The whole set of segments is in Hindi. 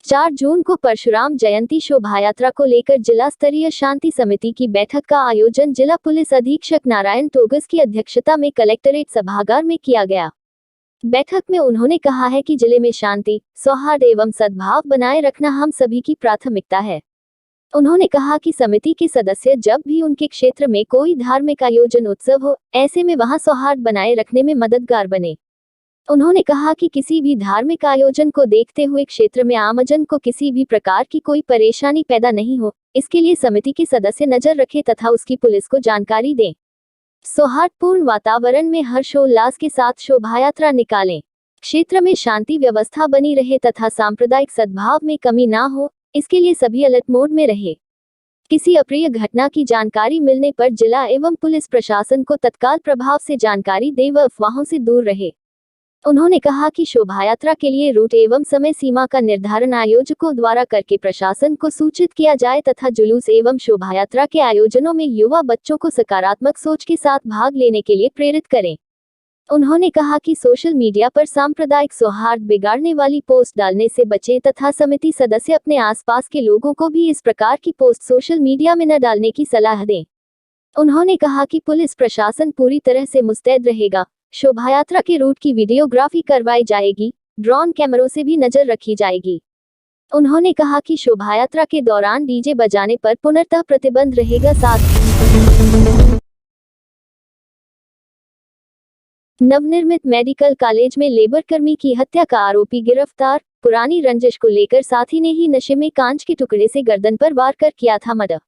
4 जून को परशुराम जयंती शोभायात्रा को लेकर जिला स्तरीय शांति समिति की बैठक का आयोजन जिला पुलिस अधीक्षक नारायण टोगस की अध्यक्षता में कलेक्ट्रेट सभागार में किया गया। बैठक में उन्होंने कहा है कि जिले में शांति, सौहार्द एवं सद्भाव बनाए रखना हम सभी की प्राथमिकता है। उन्होंने कहा कि समिति के सदस्य जब भी उनके क्षेत्र में कोई धार्मिक आयोजन उत्सव हो, ऐसे में वहां सौहार्द बनाए रखने में मददगार बने। उन्होंने कहा कि किसी भी धार्मिक आयोजन को देखते हुए क्षेत्र में आमजन को किसी भी प्रकार की कोई परेशानी पैदा नहीं हो, इसके लिए समिति के सदस्य नजर रखें तथा उसकी पुलिस को जानकारी दें। सौहार्दपूर्ण वातावरण में हर्षोल्लास के साथ शोभायात्रा निकालें। क्षेत्र में शांति व्यवस्था बनी रहे तथा सांप्रदायिक सद्भाव में कमी ना हो, इसके लिए सभी अलर्ट मोड में रहे। किसी अप्रिय घटना की जानकारी मिलने पर जिला एवं पुलिस प्रशासन को तत्काल प्रभाव से जानकारी दे व अफवाहों से दूर रहे। उन्होंने कहा कि शोभायात्रा के लिए रूट एवं समय सीमा का निर्धारण आयोजकों द्वारा करके प्रशासन को सूचित किया जाए तथा जुलूस एवं शोभायात्रा के आयोजनों में युवा बच्चों को सकारात्मक सोच के साथ भाग लेने के लिए प्रेरित करें। उन्होंने कहा कि सोशल मीडिया पर सांप्रदायिक सौहार्द बिगाड़ने वाली पोस्ट डालने से बचें तथा समिति सदस्य अपने आसपास के लोगों को भी इस प्रकार की पोस्ट सोशल मीडिया में न डालने की सलाह दें। उन्होंने कहा कि पुलिस प्रशासन पूरी तरह से मुस्तैद रहेगा। शोभायात्रा के रूट की वीडियोग्राफी करवाई जाएगी, ड्रोन कैमरों से भी नजर रखी जाएगी। उन्होंने कहा कि शोभायात्रा के दौरान डीजे बजाने पर पूर्णतः प्रतिबंध रहेगा। साथ नवनिर्मित मेडिकल कॉलेज में लेबर कर्मी की हत्या का आरोपी गिरफ्तार। पुरानी रंजिश को लेकर साथी ने ही नशे में कांच के टुकड़े से गर्दन पर वार कर किया था मर्डर।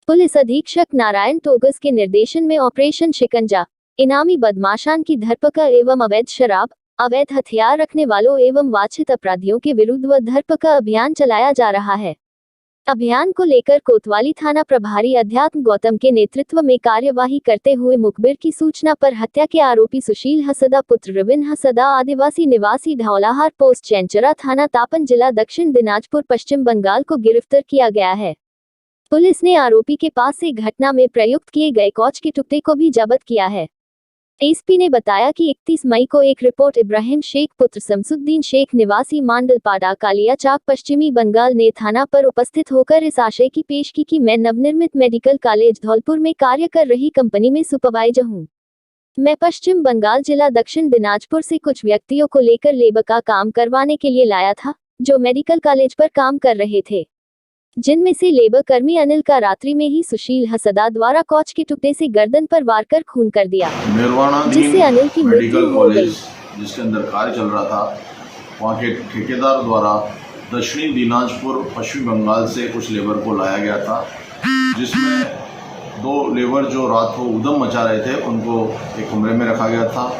पुलिस अधीक्षक नारायण टोगस के निर्देशन में ऑपरेशन शिकंजा, इनामी बदमाशान की धरपकड़ एवं अवैध शराब, अवैध हथियार रखने वालों एवं वांछित अपराधियों के विरुद्ध धरपकड़ अभियान चलाया जा रहा है। अभियान को लेकर कोतवाली थाना प्रभारी अध्यात्म गौतम के नेतृत्व में कार्यवाही करते हुए मुखबिर की सूचना पर हत्या के आरोपी सुशील हसदा पुत्र रविन हसदा आदिवासी निवासी ढौलाहार पोस्ट चैनचरा थाना तापन जिला दक्षिण दिनाजपुर पश्चिम बंगाल को गिरफ्तार किया गया है। पुलिस ने आरोपी के पास से घटना में प्रयुक्त किए गए कांच के टुकड़े को भी जब्त किया है। एसपी ने बताया कि 31 मई को एक रिपोर्ट इब्राहिम शेख पुत्र शमसुद्दीन शेख निवासी मांडलपाड़ा कालियाचाक पश्चिमी बंगाल ने थाना पर उपस्थित होकर इस आशय की पेश की कि मैं नवनिर्मित मेडिकल कॉलेज धौलपुर में कार्य कर रही कंपनी में सुपरवाइजर हूं। मैं पश्चिम बंगाल जिला दक्षिण दिनाजपुर से कुछ व्यक्तियों को लेकर लेबर का काम करवाने के लिए लाया था, जो मेडिकल कॉलेज पर काम कर रहे थे, जिनमें से लेबर कर्मी अनिल का रात्रि में ही सुशील हसदा द्वारा कांच के टुकड़े से गर्दन पर वार कर खून कर दिया, जिससे अनिल की मृत्यु हो गई। जिसके अंदर कार्य चल रहा था, वहाँ के ठेकेदार द्वारा दक्षिणी दिनाजपुर पश्चिम बंगाल से कुछ लेबर को लाया गया था, जिसमें 2 लेबर जो रात को उद्यम मचा रहे थे उनको एक कमरे में रखा गया था,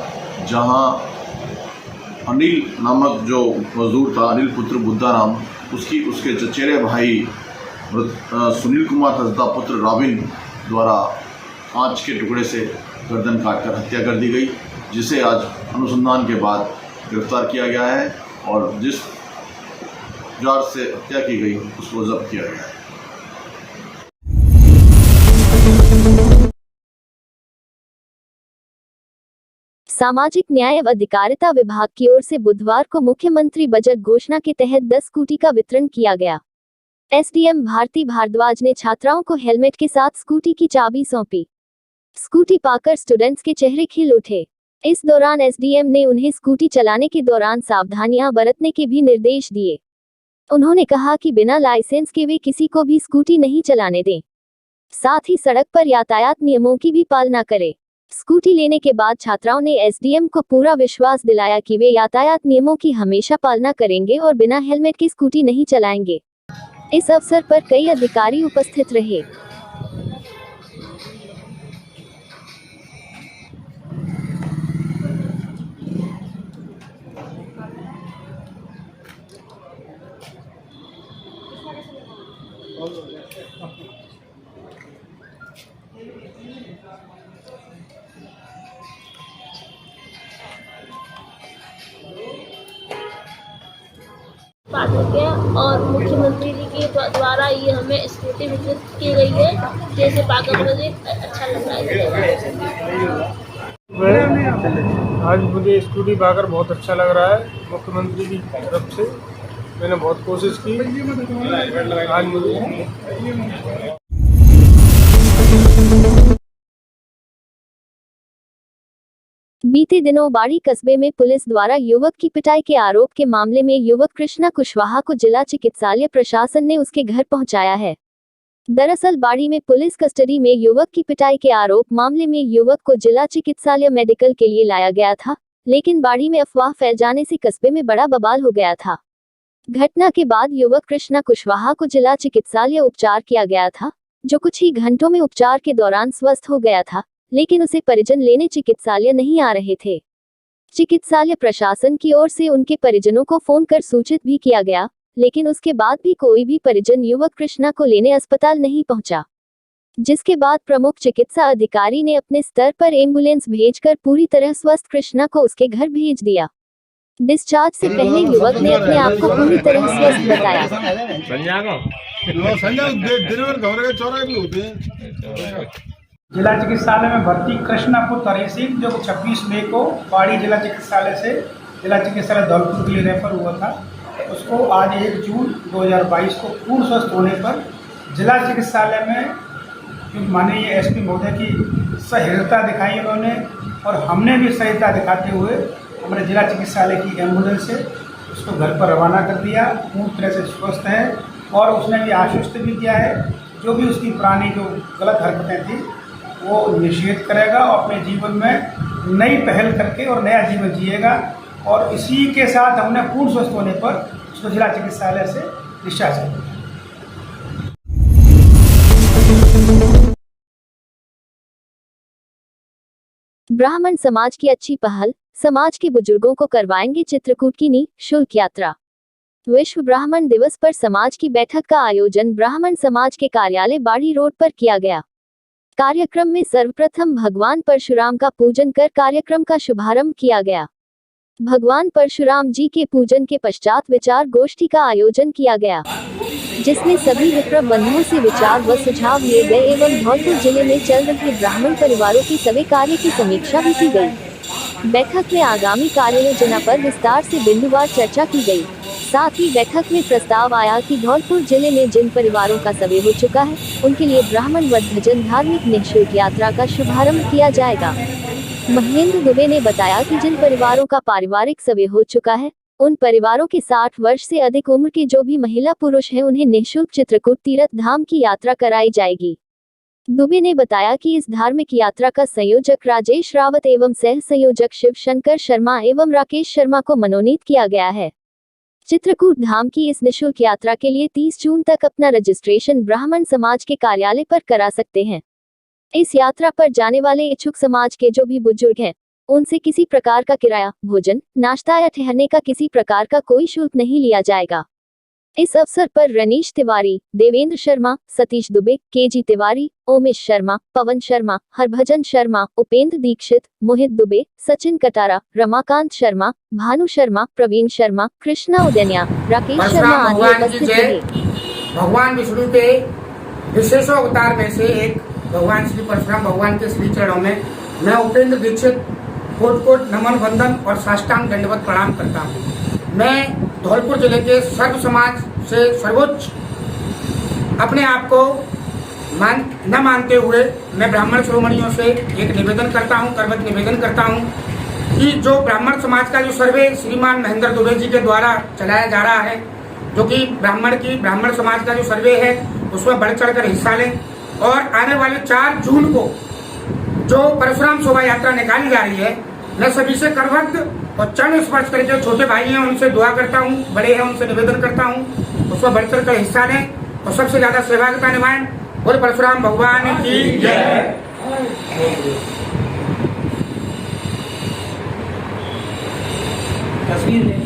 जहाँ अनिल नामक जो मजदूर था, अनिल पुत्र बुद्धाराम, उसके चचेरे भाई सुनील कुमार हसदा पुत्र राविन द्वारा कांच के टुकड़े से गर्दन काटकर हत्या कर दी गई, जिसे आज अनुसंधान के बाद गिरफ्तार किया गया है और जिस जार से हत्या की गई उसको जब्त किया गया है। सामाजिक न्याय व अधिकारिता विभाग की ओर से बुधवार को मुख्यमंत्री बजट घोषणा के तहत 10 स्कूटी का वितरण किया गया। एसडीएम भारती भारद्वाज ने छात्राओं को हेलमेट के साथ स्कूटी की चाबी सौंपी। स्कूटी पाकर स्टूडेंट्स के चेहरे खिल उठे। इस दौरान एसडीएम ने उन्हें स्कूटी चलाने के दौरान सावधानियां बरतने के भी निर्देश दिए। उन्होंने कहा कि बिना लाइसेंस के वे किसी को भी स्कूटी नहीं चलाने दें, साथ ही सड़क पर यातायात नियमों की भी पालना करें। स्कूटी लेने के बाद छात्राओं ने एसडीएम को पूरा विश्वास दिलाया कि वे यातायात नियमों की हमेशा पालना करेंगे और बिना हेलमेट के स्कूटी नहीं चलाएंगे। इस अवसर पर कई अधिकारी उपस्थित रहे। पाठ हो गया और मुख्यमंत्री जी के द्वारा ये हमें स्कूटी वितरित की गई है, जैसे पाकर मुझे अच्छा लग रहा है। आज मुझे स्कूटी पाकर बहुत अच्छा लग रहा है। मुख्यमंत्री की तरफ से मैंने बहुत कोशिश की, आज मुझे बीते दिनों बाड़ी कस्बे में पुलिस द्वारा युवक की पिटाई के आरोप के मामले में युवक कृष्णा कुशवाहा को जिला चिकित्सालय प्रशासन ने उसके घर पहुंचाया है। दरअसल बाड़ी में पुलिस कस्टडी में युवक की पिटाई के आरोप मामले में युवक को जिला चिकित्सालय मेडिकल के लिए लाया गया था, लेकिन बाड़ी में अफवाह फैल जाने से कस्बे में बड़ा बवाल हो गया था। घटना के बाद युवक कृष्णा कुशवाहा को जिला चिकित्सालय उपचार किया गया था, जो कुछ ही घंटों में उपचार के दौरान स्वस्थ हो गया था, लेकिन उसे परिजन लेने चिकित्सालय नहीं आ रहे थे। चिकित्सालय प्रशासन की ओर से उनके परिजनों को फोन कर सूचित भी किया गया, लेकिन उसके बाद भी कोई भी परिजन युवक कृष्णा को लेने अस्पताल नहीं पहुंचा, जिसके बाद प्रमुख चिकित्सा अधिकारी ने अपने स्तर पर एम्बुलेंस भेजकर पूरी तरह स्वस्थ कृष्णा को उसके घर भेज दिया। डिस्चार्ज से पहले युवक ने अपने आप को पूरी तरह स्वस्थ बताया। जिला चिकित्सालय में भर्ती कृष्णा पुत्र हरि सिंह, जो 26 मई को बाड़ी जिला चिकित्सालय से जिला चिकित्सालय धौलपुर के लिए रेफर हुआ था, उसको आज 1 जून 2022 को पूर्ण स्वस्थ होने पर जिला चिकित्सालय में माननीय एसपी महोदय की सहृदयता दिखाई उन्होंने, और हमने भी सहृदयता दिखाते हुए हमारे जिला चिकित्सालय की एम्बुलेंस से उसको घर पर रवाना कर दिया। पूर्ण तरह से स्वस्थ है और उसने भी आश्वस्त भी किया है जो भी उसकी पुरानी जो गलत हरकतें थी वो निषेध करेगा और अपने जीवन में नई पहल करके और नया जीवन जिएगा। और इसी के साथ हमने पूर्ण स्वस्थ होने पर उसको जिला चिकित्सालय से डिस्चार्ज कर दिया। ब्राह्मण समाज की अच्छी पहल, समाज के बुजुर्गों को करवाएंगे चित्रकूट की निःशुल्क यात्रा। विश्व ब्राह्मण दिवस पर समाज की बैठक का आयोजन ब्राह्मण समाज के कार्यालय बाड़ी रोड पर किया गया। कार्यक्रम में सर्वप्रथम भगवान परशुराम का पूजन कर कार्यक्रम का शुभारंभ किया गया। भगवान परशुराम जी के पूजन के पश्चात विचार गोष्ठी का आयोजन किया गया, जिसमें सभी विप्र बंधुओं से विचार व सुझाव लिए गए एवं धौलपुर जिले में चल रहे ब्राह्मण परिवारों के सभी कार्य की समीक्षा भी की गई। बैठक में आगामी कार्य योजना पर विस्तार से बिंदुवार चर्चा की गई। साथ ही बैठक में प्रस्ताव आया कि धौलपुर जिले में जिन परिवारों का सर्वे हो चुका है, उनके लिए ब्राह्मण वधजन धार्मिक निःशुल्क यात्रा का शुभारंभ किया जाएगा। महेंद्र दुबे ने बताया कि जिन परिवारों का पारिवारिक सर्वे हो चुका है, उन परिवारों के 60 वर्ष से अधिक उम्र के जो भी महिला पुरुष हैं, उन्हें निःशुल्क चित्रकूट तीर्थ धाम की यात्रा कराई जाएगी। दुबे ने बताया कि इस धार्मिक यात्रा का संयोजक राजेश रावत एवं सह संयोजक शिव शंकर शर्मा एवं राकेश शर्मा को मनोनीत किया गया है। चित्रकूट धाम की इस निःशुल्क यात्रा के लिए 30 जून तक अपना रजिस्ट्रेशन ब्राह्मण समाज के कार्यालय पर करा सकते हैं। इस यात्रा पर जाने वाले इच्छुक समाज के जो भी बुजुर्ग हैं, उनसे किसी प्रकार का किराया, भोजन, नाश्ता या ठहरने का किसी प्रकार का कोई शुल्क नहीं लिया जाएगा। इस अवसर पर रनीश तिवारी, देवेंद्र शर्मा, सतीश दुबे, केजी तिवारी, ओमेश शर्मा, पवन शर्मा, हरभजन शर्मा, उपेंद्र दीक्षित, मोहित दुबे, सचिन कटारा, रमाकांत शर्मा, भानु शर्मा, प्रवीण शर्मा, कृष्णा उदयनिया, राकेश शर्मा आदि उपस्थित रहे। भगवान विष्णु के विशेष अवतार में से एक भगवान श्री परशुराम भगवान के श्री चरणों में मैं उपेंद्र दीक्षित कोट कोट नमन वंदन और साष्टांग दंडवत प्रणाम करता हूँ। मैं धौलपुर जिले के सर्व समाज से सर्वोच्च अपने आप को न मानते हुए मैं ब्राह्मण शिरोमणियों से एक निवेदन करता हूँ, करवत निवेदन करता हूँ कि जो ब्राह्मण समाज का जो सर्वे श्रीमान महेंद्र दुबे जी के द्वारा चलाया जा रहा है, जो कि ब्राह्मण समाज का जो सर्वे है उसमें बढ़ चढ़ कर हिस्सा लें और आने वाले 4 जून को जो परशुराम शोभा यात्रा निकाली जा रही है, मैं सभी से करवत और चरण स्पर्श करके छोटे भाई हैं उनसे दुआ करता हूँ, बड़े हैं उनसे निवेदन करता हूँ उसमें बढ़ चढ़ कर हिस्सा लें और सबसे ज्यादा सहभागिता निभाएं। बोल परशुराम भगवान की जय। तस्वीर में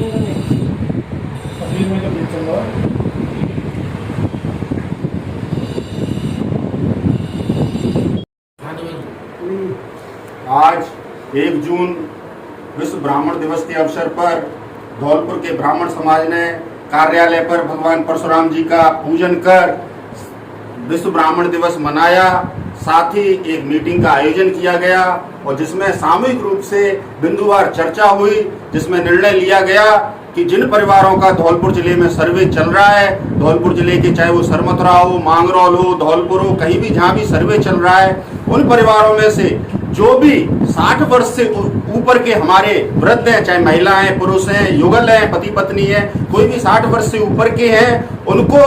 जो चलो आज 1 जून विश्व ब्राह्मण दिवस के अवसर पर धौलपुर के ब्राह्मण समाज ने कार्यालय पर भगवान परशुराम जी का पूजन कर विश्व ब्राह्मण दिवस मनाया। साथ ही एक मीटिंग का आयोजन किया गया और जिसमें सामूहिक रूप से बिंदुवार चर्चा हुई, जिसमें निर्णय लिया गया कि जिन परिवारों का धौलपुर जिले में सर्वे चल रहा है, धौलपुर जिले के चाहे वो सरमथुरा हो, मांगरौल हो, धौलपुर हो, कहीं भी जहां भी सर्वे चल रहा है, उन परिवारों में से जो भी 60 वर्ष से ऊपर के हमारे वृद्ध हैं, चाहे महिला हैं, पुरुष हैं, युगल हैं, पति पत्नी हैं, कोई भी 60 वर्ष से ऊपर के हैं, उनको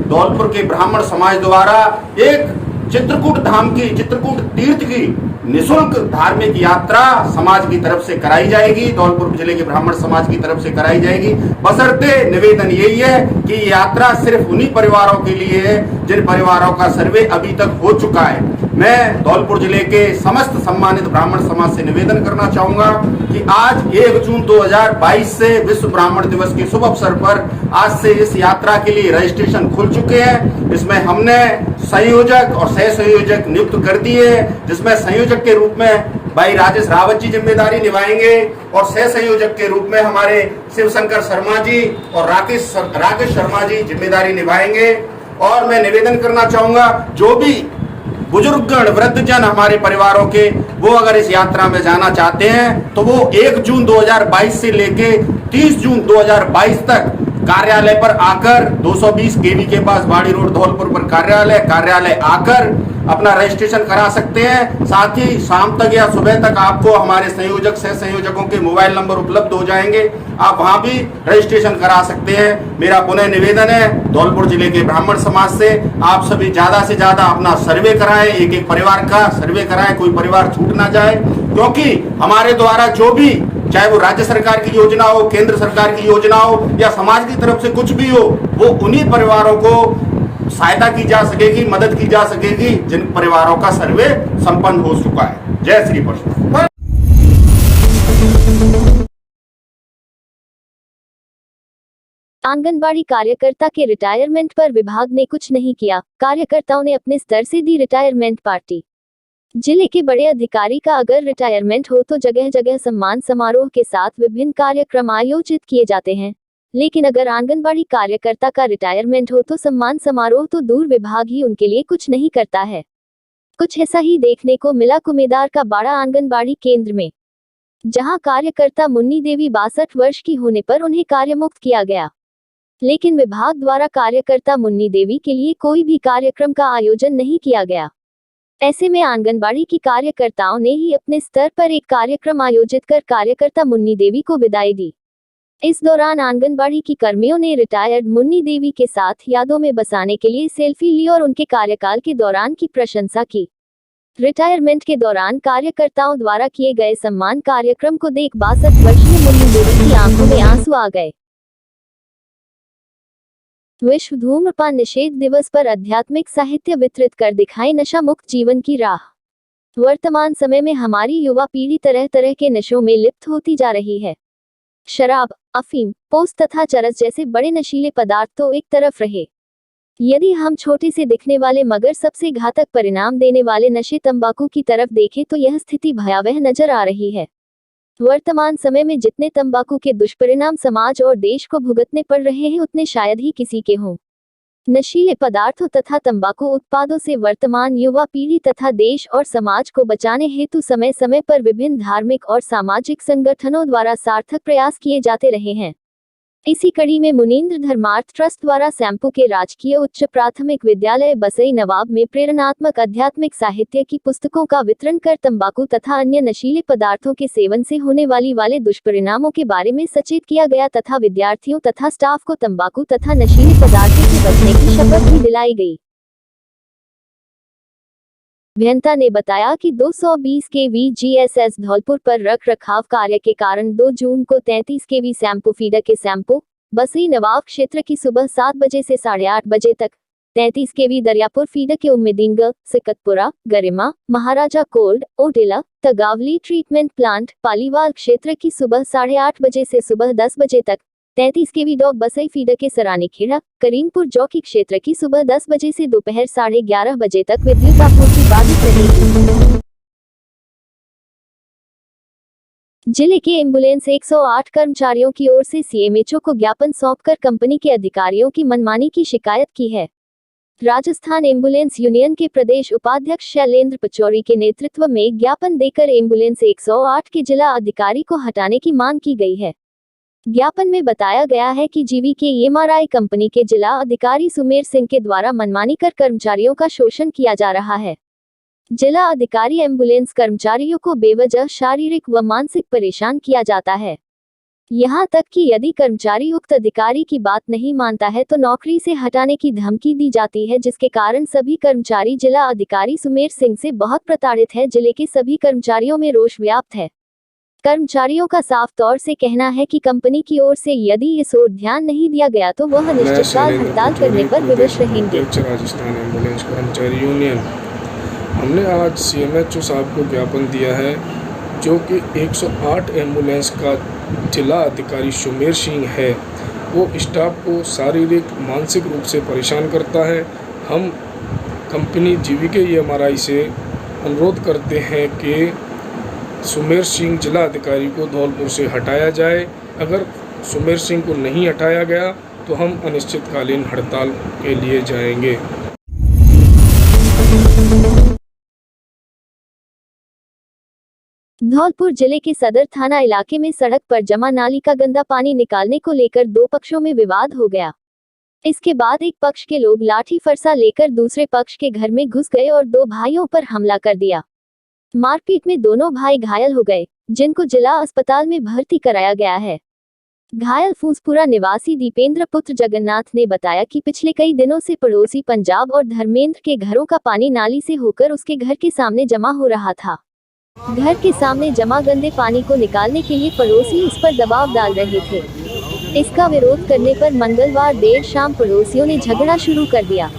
धौलपुर के ब्राह्मण समाज द्वारा एक चित्रकूट धाम की, चित्रकूट तीर्थ की निःशुल्क धार्मिक यात्रा समाज की तरफ से कराई जाएगी, धौलपुर जिले के ब्राह्मण समाज की तरफ से कराई जाएगी। बशर्ते निवेदन यही है कि ये यात्रा सिर्फ उन्हीं परिवारों के लिए है जिन परिवारों का सर्वे अभी तक हो चुका है। मैं धौलपुर जिले के समस्त सम्मानित ब्राह्मण समाज से निवेदन करना चाहूंगा कि आज 1 जून 2022 से विश्व ब्राह्मण दिवस के शुभ अवसर पर आज से इस यात्रा के लिए रजिस्ट्रेशन खुल चुके हैं। इसमें हमने संयोजक और सह संयोजक नियुक्त कर दिए, जिसमें संयोजक के रूप में भाई राजेश रावत जी जिम्मेदारी निभाएंगे और सह संयोजक के रूप में हमारे शिवशंकर शर्मा जी और राकेश शर्मा जी जिम्मेदारी निभाएंगे। और मैं निवेदन करना चाहूंगा, जो भी बुजुर्गगण वृद्धजन हमारे परिवारों के, वो अगर इस यात्रा में जाना चाहते हैं तो वो 1 जून 2022 से लेके 30 जून 2022 तक कार्यालय पर आकर 220 केवी के पास बाड़ी रोड धौलपुर पर कार्यालय आकर अपना रजिस्ट्रेशन करा सकते हैं। साथ ही शाम तक या सुबह तक आपको हमारे संयोजक सह संयोजकों के मोबाइल नंबर उपलब्ध हो जाएंगे, आप वहां भी रजिस्ट्रेशन करा सकते हैं। मेरा पुनः निवेदन है धौलपुर जिले के ब्राह्मण समाज से, आप सभी ज्यादा से ज्यादा अपना सर्वे कराएं, एक परिवार का सर्वे कराएं, कोई परिवार छूट ना जाए, क्योंकि हमारे द्वारा जो भी, चाहे वो राज्य सरकार की योजना हो, केंद्र सरकार की योजना हो या समाज की तरफ से कुछ भी हो, वो उन्हीं परिवारों को सहायता की जा सकेगी, मदद की जा सकेगी जिन परिवारों का सर्वे संपन्न हो चुका है। जय श्री परशुराम। आंगनबाड़ी कार्यकर्ता के रिटायरमेंट पर विभाग ने कुछ नहीं किया, कार्यकर्ताओं ने अपने स्तर से दी रिटायरमेंट पार्टी। जिले के बड़े अधिकारी का अगर रिटायरमेंट हो तो जगह जगह सम्मान समारोह के साथ विभिन्न कार्यक्रम आयोजित किए जाते हैं, लेकिन अगर आंगनबाड़ी कार्यकर्ता का रिटायरमेंट हो तो सम्मान समारोह तो दूर, विभाग ही उनके लिए कुछ नहीं करता है। कुछ ऐसा ही देखने को मिला कुमेदार का बाड़ा आंगनबाड़ी केंद्र में, जहां कार्यकर्ता मुन्नी देवी 62 वर्ष की होने पर उन्हें कार्यमुक्त किया गया, लेकिन विभाग द्वारा कार्यकर्ता मुन्नी देवी के लिए कोई भी कार्यक्रम का आयोजन नहीं किया गया। ऐसे में आंगनबाड़ी की कार्यकर्ताओं ने ही अपने स्तर पर एक कार्यक्रम आयोजित कर कार्यकर्ता मुन्नी देवी को विदाई दी। इस दौरान आंगनबाड़ी की कर्मियों ने रिटायर्ड मुन्नी देवी के साथ यादों में बसाने के लिए सेल्फी ली और उनके कार्यकाल के दौरान की प्रशंसा की। रिटायरमेंट के दौरान कार्यकर्ताओं द्वारा किए गए सम्मान कार्यक्रम को देख 62 वर्षीय मुन्नी देवी की आंखों में आंसू आ गए। विश्व धूम्रपान निषेध दिवस पर आध्यात्मिक साहित्य वितरित कर दिखाई नशा मुक्त जीवन की राह। वर्तमान समय में हमारी युवा पीढ़ी तरह तरह के नशों में लिप्त होती जा रही है। शराब, अफीम, पोस्त तथा चरस जैसे बड़े नशीले पदार्थ तो एक तरफ रहे, यदि हम छोटे से दिखने वाले मगर सबसे घातक परिणाम देने वाले नशे तंबाकू की तरफ देखें तो यह स्थिति भयावह नजर आ रही है। वर्तमान समय में जितने तंबाकू के दुष्परिणाम समाज और देश को भुगतने पड़ रहे हैं उतने शायद ही किसी के हों। नशीले पदार्थों तथा तंबाकू उत्पादों से वर्तमान युवा पीढ़ी तथा देश और समाज को बचाने हेतु समय समय पर विभिन्न धार्मिक और सामाजिक संगठनों द्वारा सार्थक प्रयास किए जाते रहे हैं। इसी कड़ी में मुनीन्द्र धर्मार्थ ट्रस्ट द्वारा सैंपू के राजकीय उच्च प्राथमिक विद्यालय बसई नवाब में प्रेरणात्मक आध्यात्मिक साहित्य की पुस्तकों का वितरण कर तंबाकू तथा अन्य नशीले पदार्थों के सेवन से होने वाले दुष्परिणामों के बारे में सचेत किया गया तथा विद्यार्थियों तथा स्टाफ को तंबाकू तथा नशीले पदार्थों से बचने की शपथ भी दिलाई गई। अभियंता ने बताया कि 220 केवी जीएसएस धौलपुर पर रख रखाव कार्य के कारण 2 जून को 33 केवी सैंपू फीडर के सैंपू बसई नवाब क्षेत्र की सुबह 7 बजे से 8:30 बजे तक, 33 केवी दरियापुर फीडर के उम्मीदीनगर, सिकतपुरा, गरिमा, महाराजा कोल्ड, ओटेला, तगावली ट्रीटमेंट प्लांट, पालीवाल क्षेत्र की सुबह 8:30 बजे से सुबह 10 बजे तक, 33 केवी डॉग बसई फीडर के सरानीखेड़ा, करीमपुर जौकी क्षेत्र की सुबह 10 बजे से दोपहर 11:30 बजे तक विद्युत आपूर्ति बाधित रहेगी। जिले के एम्बुलेंस 108 कर्मचारियों की ओर से सीएमएचओ को ज्ञापन सौंपकर कंपनी के अधिकारियों की मनमानी की शिकायत की है। राजस्थान एम्बुलेंस यूनियन के प्रदेश उपाध्यक्ष शैलेंद्र पचौरी के नेतृत्व में ज्ञापन देकर एम्बुलेंस 108 के जिला अधिकारी को हटाने की मांग की गई है। ज्ञापन में बताया गया है कि जीवीके एमआरआई कंपनी के जिला अधिकारी सुमेर सिंह के द्वारा मनमानी कर कर्मचारियों का शोषण किया जा रहा है। जिला अधिकारी एम्बुलेंस कर्मचारियों को बेवजह शारीरिक व मानसिक परेशान किया जाता है। यहाँ तक कि यदि कर्मचारी उक्त अधिकारी की बात नहीं मानता है तो नौकरी से हटाने की धमकी दी जाती है, जिसके कारण सभी कर्मचारी जिला अधिकारी सुमेर सिंह से बहुत प्रताड़ित है। जिले के सभी कर्मचारियों में रोष व्याप्त है। कर्मचारियों का साफ तौर से कहना है कि कंपनी की ओर से यदि इस ओर ध्यान नहीं दिया गया तो वह अनिश्चितकाल हड़ताल करने पर विवश रहेंगे। राजस्थान एम्बुलेंस कर्मचारी यूनियन, हमने आज सीएमएचओ साहब को ज्ञापन दिया है, जो कि 108 एम्बुलेंस का जिला अधिकारी सुमेर सिंह है, वो स्टाफ को शारीरिक मानसिक रूप से परेशान करता है। हम कंपनी जीवीके एमआरआई से अनुरोध करते हैं कि सुमेर सिंह जिला अधिकारी को धौलपुर से हटाया जाए। अगर सुमेर सिंह को नहीं हटाया गया तो हम अनिश्चितकालीन हड़ताल के लिए जाएंगे। धौलपुर जिले के सदर थाना इलाके में सड़क पर जमा नाली का गंदा पानी निकालने को लेकर दो पक्षों में विवाद हो गया। इसके बाद एक पक्ष के लोग लाठी फरसा लेकर दूसरे पक्ष के घर में घुस गए और दो भाइयों पर हमला कर दिया। मारपीट में दोनों भाई घायल हो गए, जिनको जिला अस्पताल में भर्ती कराया गया है। घायल फूसपुरा निवासी दीपेंद्र पुत्र जगन्नाथ ने बताया कि पिछले कई दिनों से पड़ोसी पंजाब और धर्मेंद्र के घरों का पानी नाली से होकर उसके घर के सामने जमा हो रहा था। घर के सामने जमा गंदे पानी को निकालने के लिए पड़ोसी उस पर दबाव डाल रहे थे। इसका विरोध करने पर मंगलवार देर शाम पड़ोसियों ने झगड़ा शुरू कर दिया।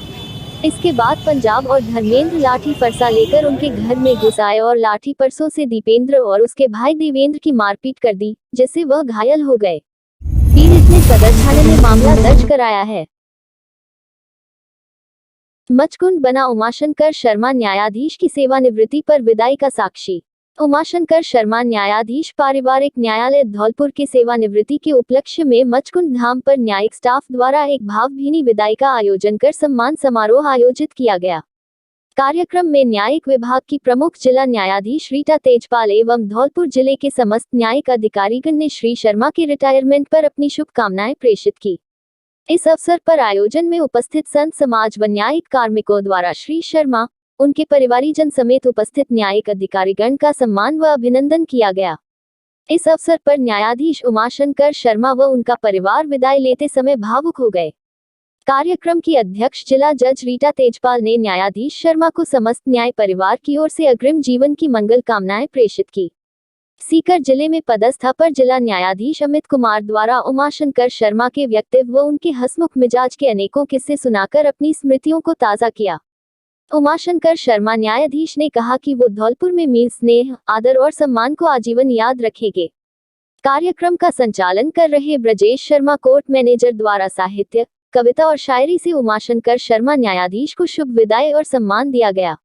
इसके बाद पंजाब और धर्मेंद्र लाठी फरसा लेकर उनके घर में घुस आए और लाठी परसों से दीपेंद्र और उसके भाई देवेंद्र की मारपीट कर दी, जिससे वह घायल हो गए। पीड़ित ने सदर थाने में मामला दर्ज कराया है। मचकुंड बना उमाशंकर शर्मा न्यायाधीश की सेवानिवृत्ति पर विदाई का साक्षी। उमाशंकर शर्मा न्यायाधीश पारिवारिक न्यायालय धौलपुर के सेवानिवृत्ति के उपलक्ष्य में मचकुंड धाम पर न्यायिक स्टाफ द्वारा एक भावभीनी विदाई का आयोजन कर सम्मान समारोह आयोजित किया गया। कार्यक्रम में न्यायिक विभाग की प्रमुख जिला न्यायाधीश रीटा तेजपाल एवं धौलपुर जिले के समस्त न्यायिक अधिकारीगण ने श्री शर्मा के रिटायरमेंट पर अपनी शुभकामनाएं प्रेषित की। इस अवसर पर आयोजन में उपस्थित संत समाज व न्यायिक कार्मिकों द्वारा श्री शर्मा, उनके परिवारीजन समेत उपस्थित न्यायिक अधिकारीगण का सम्मान व अभिनंदन किया गया। इस अवसर पर न्यायाधीश उमाशंकर शर्मा व उनका परिवार विदाई लेते समय भावुक हो गए। कार्यक्रम की अध्यक्ष जिला जज रीटा तेजपाल ने न्यायाधीश शर्मा को समस्त न्याय परिवार की ओर से अग्रिम जीवन की मंगल कामनाएं प्रेषित की। सीकर जिले में पदस्थ अपर जिला न्यायाधीश अमित कुमार द्वारा उमाशंकर शर्मा के व्यक्तित्व व उनके हंसमुख मिजाज के अनेकों किस्से सुनाकर अपनी स्मृतियों को ताज़ा किया। उमाशंकर शर्मा न्यायाधीश ने कहा कि वो धौलपुर में मील स्नेह, आदर और सम्मान को आजीवन याद रखेंगे। कार्यक्रम का संचालन कर रहे ब्रजेश शर्मा कोर्ट मैनेजर द्वारा साहित्य, कविता और शायरी से उमाशंकर शर्मा न्यायाधीश को शुभ विदाई और सम्मान दिया गया।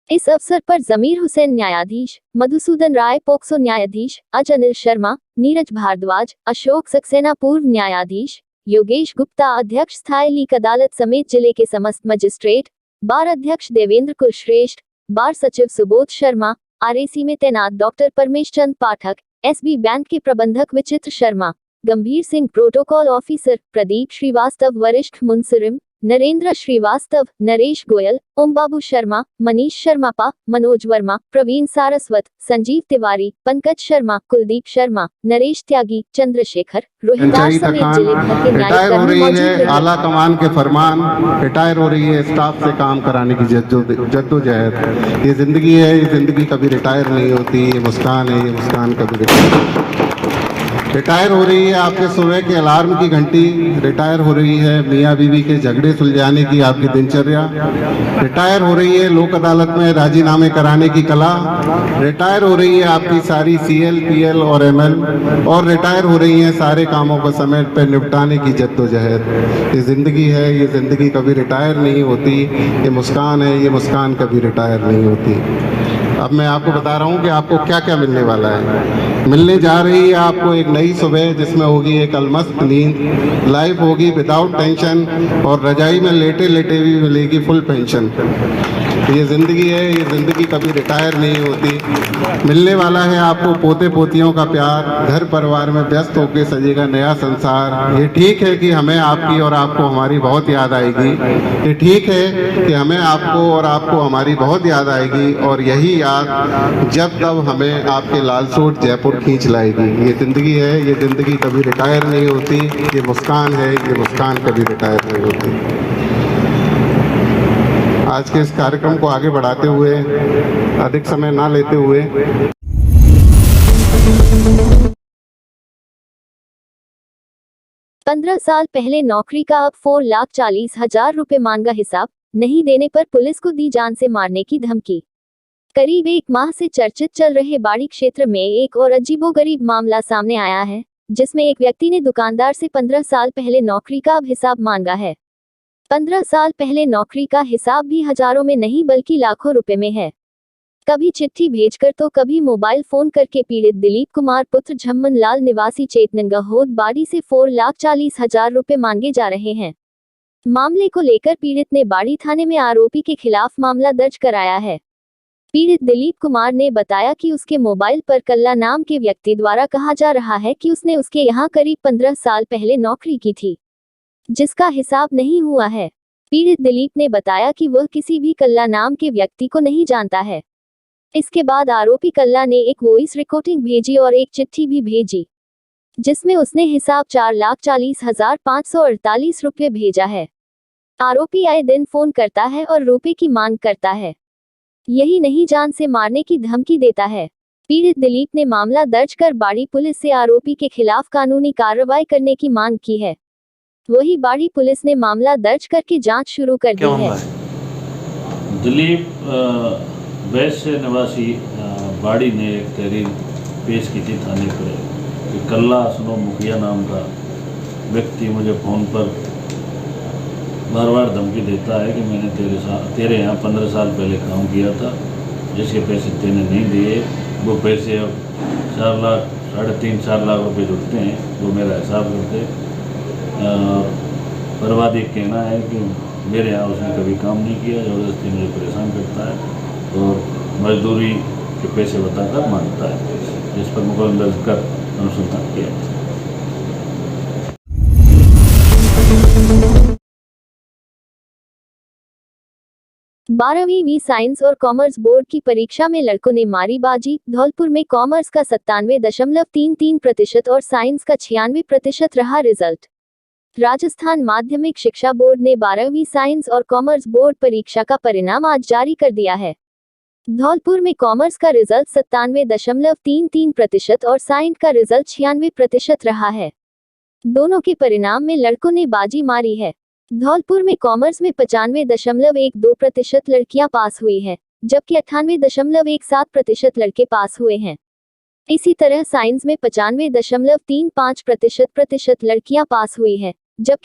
इस अवसर पर जमीर हुसैन न्यायाधीश, मधुसूदन राय पोक्सो न्यायाधीश, अज अनिल शर्मा, नीरज भारद्वाज, अशोक सक्सेना पूर्व न्यायाधीश, योगेश गुप्ता अध्यक्ष स्थायी लीक अदालत समेत जिले के समस्त मजिस्ट्रेट, बार अध्यक्ष देवेंद्र कुलश्रेष्ठ, बार सचिव सुबोध शर्मा, आरएसी में तैनात डॉक्टर परमेश चंद पाठक, एसबी बैंक के प्रबंधक विचित्र शर्मा, गंभीर सिंह प्रोटोकॉल ऑफिसर, प्रदीप श्रीवास्तव वरिष्ठ मुंसरिम, नरेंद्र श्रीवास्तव, नरेश गोयल, ओम बाबू शर्मा, मनीष शर्मा, मनोज वर्मा, प्रवीण सारस्वत, संजीव तिवारी, पंकज शर्मा, कुलदीप शर्मा, नरेश त्यागी, चंद्रशेखर, रोहिदास समेत जिले भर के रिटायर हो रही है। आला कमान के फरमान, रिटायर हो रही है। स्टाफ से काम कराने की जद्दोजहद, ये जिंदगी है। ये जिंदगी कभी रिटायर नहीं होती। ये मुस्कान है, ये मुस्कान कभी रिटायर हो रही है। आपके सुबह के अलार्म की घंटी रिटायर हो रही है। मियाँ बीवी के झगड़े सुलझाने की आपकी दिनचर्या रिटायर हो रही है। लोक अदालत में राजीनामे कराने की कला रिटायर हो रही है। आपकी सारी सीएल, पीएल और एमएल और रिटायर हो रही हैं सारे कामों को समय पर निपटाने की जद्दोजहद। ये ज़िंदगी है। ये ज़िंदगी कभी रिटायर नहीं होती। ये मुस्कान है। ये मुस्कान कभी रिटायर नहीं होती। अब मैं आपको बता रहा हूँ कि आपको क्या क्या मिलने वाला है। मिलने जा रही है आपको एक नई सुबह, जिसमें होगी एक अलमस्त नींद, लाइफ होगी विदाउट टेंशन और रजाई में लेटे लेटे भी मिलेगी फुल पेंशन। ये ज़िंदगी है, ये ज़िंदगी कभी रिटायर नहीं होती। मिलने वाला है आपको पोते पोतियों का प्यार, घर परिवार में व्यस्त होकर सजेगा नया संसार। ये ठीक है कि हमें आपकी और आपको हमारी बहुत याद आएगी। ये ठीक है कि हमें आपको और आपको हमारी बहुत याद आएगी, और यही याद जब तब हमें आपके लालसोट जयपुर खींच लाएगी। ये ज़िंदगी है, ये ज़िंदगी कभी रिटायर नहीं होती। ये मुस्कान है, ये मुस्कान कभी रिटायर नहीं होती। आज के इस कार्यक्रम को आगे बढ़ाते हुए, अधिक समय ना लेते हुए, पंद्रह साल पहले नौकरी का अब 4,40,000 रुपए मांगा हिसाब नहीं देने पर पुलिस को दी जान से मारने की धमकी। करीब एक माह से चर्चित चल रहे बाड़ी क्षेत्र में एक और अजीबोगरीब मामला सामने आया है, जिसमें एक व्यक्ति ने दुकानदार से 15 साल पहले नौकरी का अब हिसाब मांगा है। 15 साल पहले नौकरी का हिसाब भी हजारों में नहीं बल्कि लाखों रुपए में है। कभी चिट्ठी भेजकर तो कभी मोबाइल फोन करके पीड़ित दिलीप कुमार पुत्र झम्मन लाल निवासी चेतनगहोद बाड़ी से 4,40,000 रुपए मांगे जा रहे हैं। मामले को लेकर पीड़ित ने बाड़ी थाने में आरोपी के खिलाफ मामला दर्ज कराया है। पीड़ित दिलीप कुमार ने बताया कि उसके मोबाइल पर कल्ला नाम के व्यक्ति द्वारा कहा जा रहा है कि उसने उसके यहाँ करीब 15 साल पहले नौकरी की थी, जिसका हिसाब नहीं हुआ है। पीड़ित दिलीप ने बताया कि वह किसी भी कल्ला नाम के व्यक्ति को नहीं जानता है। इसके बाद आरोपी कल्ला ने एक वॉइस रिकॉर्डिंग भेजी और एक चिट्ठी भी भेजी, जिसमें उसने हिसाब 4,40,548 रुपये भेजा है। आरोपी आए दिन फोन करता है और रुपए की मांग करता है। यही नहीं, जान से मारने की धमकी देता है। पीड़ित दिलीप ने मामला दर्ज कर बाड़ी पुलिस से आरोपी के खिलाफ कानूनी कार्रवाई करने की मांग की है। वही बाड़ी पुलिस ने मामला दर्ज करके जांच शुरू कर दी है। दिलीप वैश्य निवासी बाड़ी ने एक तहरीर पेश की थी थाने पर कि कल्ला सुनो मुखिया नाम का व्यक्ति मुझे फ़ोन पर बार बार धमकी देता है कि मैंने तेरे यहाँ 15 साल पहले काम किया था, जिसके पैसे तेने नहीं दिए। वो पैसे अब 4 लाख 3.5-4 लाख रुपए जुड़ते हैं, वो मेरा हिसाब करते। बर्बादी कहना है कि मेरे यहाँ उसने कभी काम नहीं किया, ज़बरदस्ती मुझे परेशान करता है और मजदूरी के पैसे बताकर मांगता है, जिस पर मुकदमा दर्ज कर अनुसंधान किया। 12वीं साइंस और कॉमर्स बोर्ड की परीक्षा में लड़कों ने मारी बाजी। धौलपुर में कॉमर्स का 97.33% और साइंस का 96% रहा रिजल्ट। राजस्थान माध्यमिक शिक्षा बोर्ड ने 12वीं साइंस और कॉमर्स बोर्ड परीक्षा का परिणाम आज जारी कर दिया है। धौलपुर में कॉमर्स का रिजल्ट 97.33% और साइंस का रिजल्ट 96% रहा है। दोनों के परिणाम में लड़कों ने बाजी मारी है। धौलपुर में कॉमर्स में 95.12% लड़कियां पास हुई है, जबकि 98.17% लड़के पास हुए हैं। इसी तरह साइंस में 95.35% लड़कियां पास हुई है, जबकि